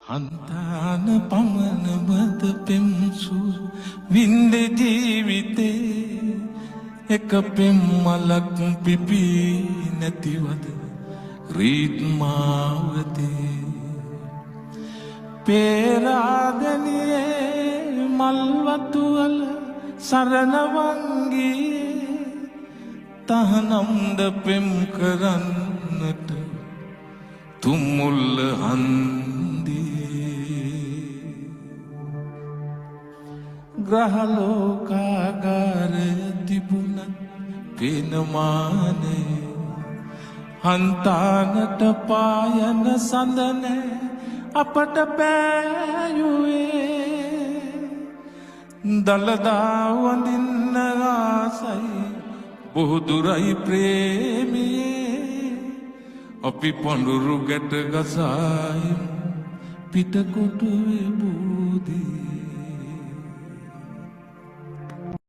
හන්තාන පමණ මද පෙම්සු වින්ද ජීවිතේ එක පෙම් මලක් පිපී නැතිවද රීත්මාවතේ පේරාදනියේ මල්වතුවල සරණවංගී තහනම්ද පෙම් කරන්නට තුමුල්ල හන්දී ග්‍රහලෝකාගාරය තිබුණත් පේනමානේ හන්තානට පායන සඳනෑ අපට පෑයුවේ දළදා වඳින්න ආසයි බොහෝදුරයි ප්‍රේමියේ අපි පඳුරු ගැට ගසායම් පිටකොටුවේ බෝධි